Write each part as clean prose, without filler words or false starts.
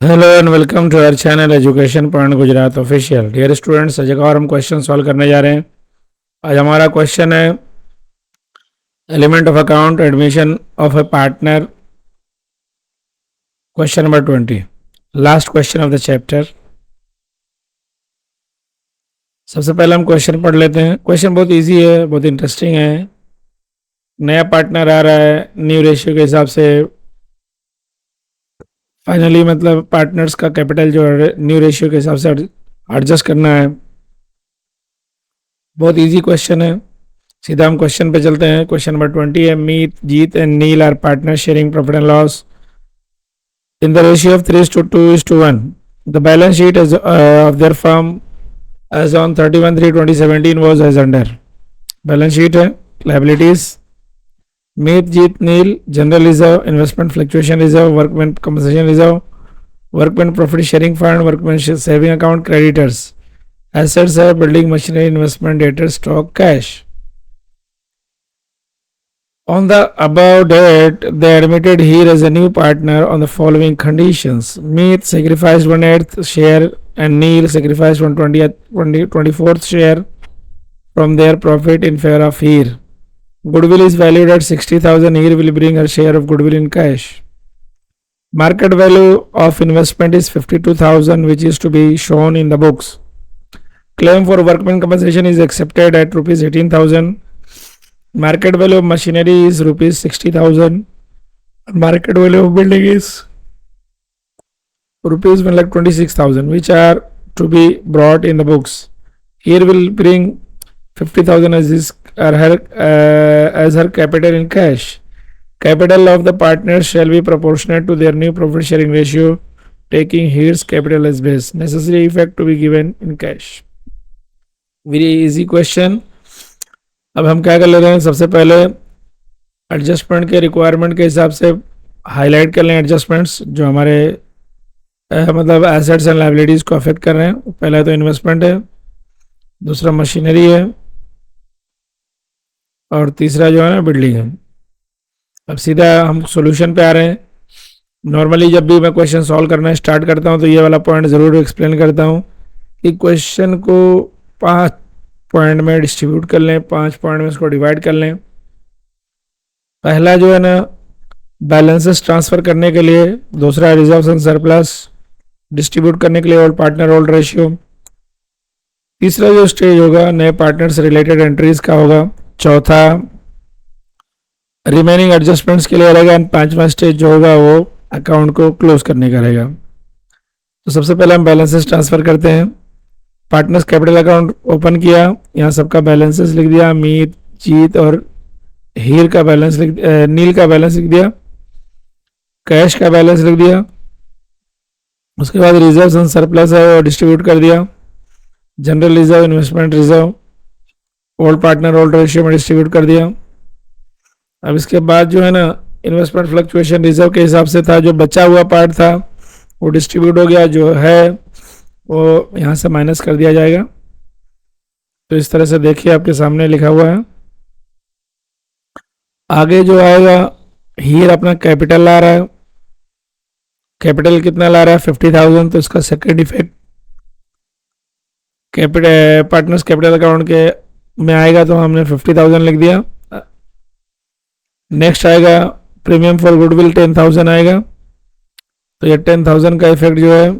Hello and welcome to our channel Education Point Gujarat official. Dear students, आज एक और हम क्वेश्चन सॉल्व करने जा रहे हैं। आज हमारा क्वेश्चन है element of account admission of A partner, question number 20, last question of the chapter. सबसे पहले हम क्वेश्चन पढ़ लेते हैं। क्वेश्चन बहुत इजी है, बहुत इंटरेस्टिंग है। नया पार्टनर आ रहा है, न्यू रेशियो के हिसाब से फाइनली मतलब पार्टनर्स का कैपिटल जो है न्यू रेशियो के हिसाब से एडजस्ट करना है। बहुत इजी क्वेश्चन है, सीधा हम क्वेश्चन पे चलते हैं। क्वेश्चन नंबर 20 है, Meet, Jeet and Neel are partner sharing profit and loss in the ratio of 3:2:1. The balance sheet of their firm as on 31/3/2017 was as under. Balance sheet है, liabilities, Meet, Jeet, Neil, general reserve, investment fluctuation reserve, workman compensation reserve, workman profit sharing fund, workman saving account, creditors. Assets है, building machinery, investment, debtors, stock, cash. On the above date, they admitted here as a new partner on the following conditions. Meet sacrificed 1/8 share and Neil sacrificed 24th share from their profit in favor of Heer. Goodwill is valued at 60,000. Heer will bring her share of goodwill in cash. Market value of investment is 52,000, which is to be shown in the books. Claim for workman compensation is accepted at rupees 18,000. Market value of machinery is rupees 60,000. Market value of building is rupees 1,26,000, which are to be brought in the books. Here will bring 50,000 as her capital in cash. Capital of the partners shall be proportionate to their new profit sharing ratio, taking here's capital as base. Necessary effect to be given in cash. Very easy question. अब हम क्या कर ले रहे हैं, सबसे पहले adjustment के रिक्वायरमेंट के हिसाब से हाईलाइट कर लें एडजस्टमेंट्स जो हमारे मतलब एसेट्स एंड लाइबिलिटीज़ को अफेक्ट कर रहे हैं। पहला तो इन्वेस्टमेंट है, दूसरा मशीनरी है और तीसरा जो है ना बिल्डिंग है। अब सीधा हम सॉल्यूशन पे आ रहे हैं। नॉर्मली जब भी मैं क्वेश्चन सॉल्व करना स्टार्ट करता हूँ तो ये वाला पॉइंट ज़रूर एक्सप्लेन करता हूँ कि क्वेश्चन को 5 पॉइंट में डिस्ट्रीब्यूट कर लें, 5 पॉइंट में इसको डिवाइड कर लें। पहला जो है ना बैलेंसेस ट्रांसफर करने के लिए, दूसरा रिजर्व्स एंड सरप्लस डिस्ट्रीब्यूट करने के लिए ओल्ड पार्टनर ओल्ड रेशियो, तीसरा जो स्टेज होगा नए पार्टनर से रिलेटेड एंट्रीज का होगा, चौथा रिमेनिंग एडजस्टमेंट्स के लिए रहेगा, एंड 5वां स्टेज जो होगा वो अकाउंट को क्लोज करने का रहेगा। तो सबसे पहले हम बैलेंसेस ट्रांसफर करते हैं। पार्टनर्स कैपिटल अकाउंट ओपन किया, यहाँ सबका बैलेंसेस लिख दिया, मीत, जीत और हीर का बैलेंस नील का बैलेंस लिख दिया, कैश का बैलेंस लिख दिया। उसके बाद रिजर्व एंड सरप्लस है वो डिस्ट्रीब्यूट कर दिया, general reserve, investment reserve, old partner old ratio में डिस्ट्रीब्यूट कर दिया। अब इसके बाद जो है ना इन्वेस्टमेंट फ्लक्चुएशन रिजर्व के हिसाब से था, जो बचा हुआ पार्ट था वो डिस्ट्रीब्यूट हो गया, जो है वो यहाँ से माइनस कर दिया जाएगा। तो इस तरह से देखिए आपके सामने लिखा हुआ है। आगे जो आएगा हीर अपना कैपिटल ला रहा है, कैपिटल कितना ला रहा है 50,000, तो इसका second effect capital partners capital account के में आएगा, तो हमने 50,000 लिख दिया। नेक्स्ट आएगा प्रीमियम फॉर गुडविल 10,000 आएगा, तो ये 10,000 का इफेक्ट जो है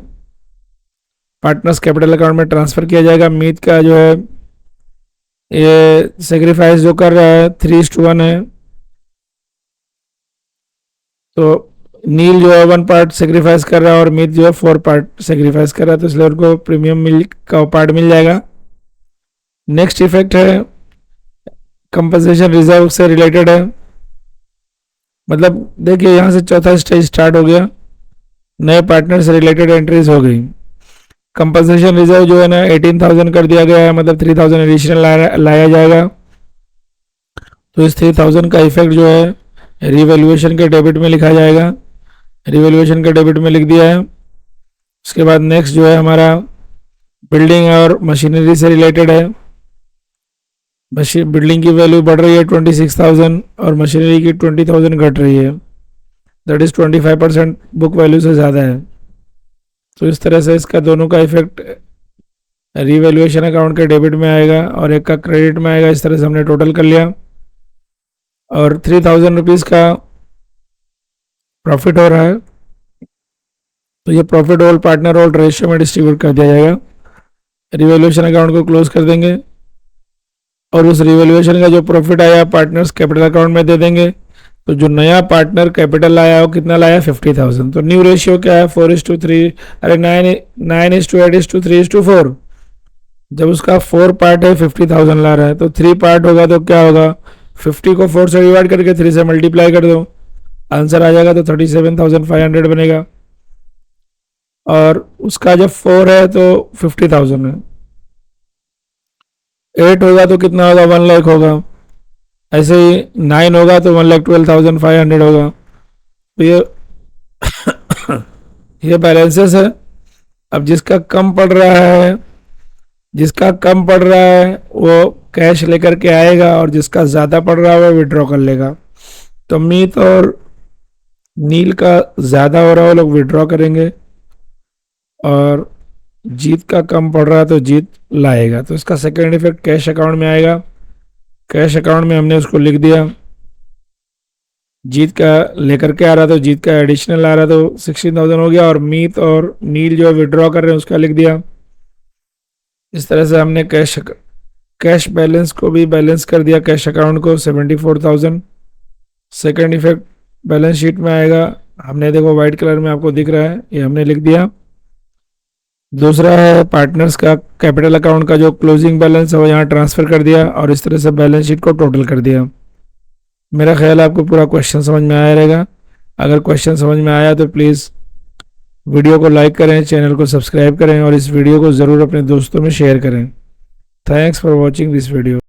पार्टनर्स कैपिटल अकाउंट में ट्रांसफर किया जाएगा। मीत का जो है ये सेक्रीफाइस जो कर रहा है 3:1 है, तो नील जो है 1 पार्ट सेक्रीफाइस कर रहा है और मीत जो है 4 पार्ट सेक्रीफाइस कर रहा है, तो इसलिए उनको प्रीमियम मिल का पार्ट मिल जाएगा। नेक्स्ट इफेक्ट है कंपनसेशन रिजर्व से रिलेटेड है, मतलब देखिए यहाँ से चौथा स्टेज स्टार्ट हो गया, नए पार्टनर से रिलेटेड एंट्रीज हो गई। कंपनसेशन रिजर्व जो है ना 18,000 कर दिया गया है, मतलब 3,000 एडिशनल लाया जाएगा। तो इस 3,000 का इफेक्ट जो है रिवैल्यूएशन के डेबिट में लिखा जाएगा, रिवैल्यूएशन के डेबिट में लिख दिया है। उसके बाद नेक्स्ट जो है हमारा बिल्डिंग और मशीनरी से रिलेटेड है। बिल्डिंग की वैल्यू बढ़ रही है 26,000 और मशीनरी की 20,000 घट रही है, दैट इज 25% बुक वैल्यू से ज़्यादा है। तो इस तरह से इसका दोनों का इफेक्ट रीवैल्यूएशन अकाउंट के डेबिट में आएगा और एक का क्रेडिट में आएगा। इस तरह से हमने टोटल कर लिया और 3000 रुपीज़ का प्रॉफिट हो रहा है। तो ये profit all partner all ratio में डिस्ट्रीब्यूट कर दिया जाएगा। रिवैल्यूएशन अकाउंट को क्लोज कर देंगे और उस रिवैल्यूएशन का जो प्रॉफिट आया पार्टनर्स कैपिटल अकाउंट में दे देंगे। तो जो नया पार्टनर कैपिटल लाया वो कितना लाया 50,000। तो न्यू रेशियो क्या है 4:3, अरे 9:8:3:4। जब उसका 4 पार्ट है 50,000 ला रहा है तो 3 पार्ट होगा तो क्या होगा 50 को 4 से डिवाइड करके 3 से मल्टीप्लाई कर दो, आंसर आ जाएगा। तो 37,500 बनेगा और उसका जब 4 है तो 50,000 है। 8 होगा तो कितना होगा 1 लाख होगा। ऐसे ही 9 होगा तो 1,12,500 होगा। तो ये बैलेंसेस है। अब जिसका कम पड़ रहा है वो कैश लेकर के आएगा और जिसका ज़्यादा पड़ रहा है वो विड्रॉ कर लेगा। तो मीत और नील का ज़्यादा हो रहा है वो लोग विड्रॉ करेंगे और जीत का कम पड़ रहा है तो जीत लाएगा। तो इसका सेकेंड इफेक्ट कैश अकाउंट में आएगा। कैश अकाउंट में हमने उसको लिख दिया। जीत का लेकर के आ रहा तो जीत का एडिशनल आ रहा तो 16,000 हो गया और मीत और नील जो विड्रॉ कर रहे हैं उसका लिख दिया। इस तरह से हमने कैश बैलेंस को भी बैलेंस कर दिया। कैश अकाउंट को 74,000। सेकेंड इफेक्ट बैलेंस शीट में आएगा। हमने देखो वाइट कलर में आपको दिख रहा है, ये हमने लिख दिया। दूसरा है पार्टनर्स का कैपिटल अकाउंट का जो क्लोजिंग बैलेंस है वो यहाँ ट्रांसफ़र कर दिया और इस तरह से बैलेंस शीट को टोटल कर दिया। मेरा ख्याल आपको पूरा क्वेश्चन समझ में आया रहेगा। अगर क्वेश्चन समझ में आया तो प्लीज़ वीडियो को लाइक करें, चैनल को सब्सक्राइब करें और इस वीडियो को ज़रूर अपने दोस्तों में शेयर करें। Thanks for watching this video.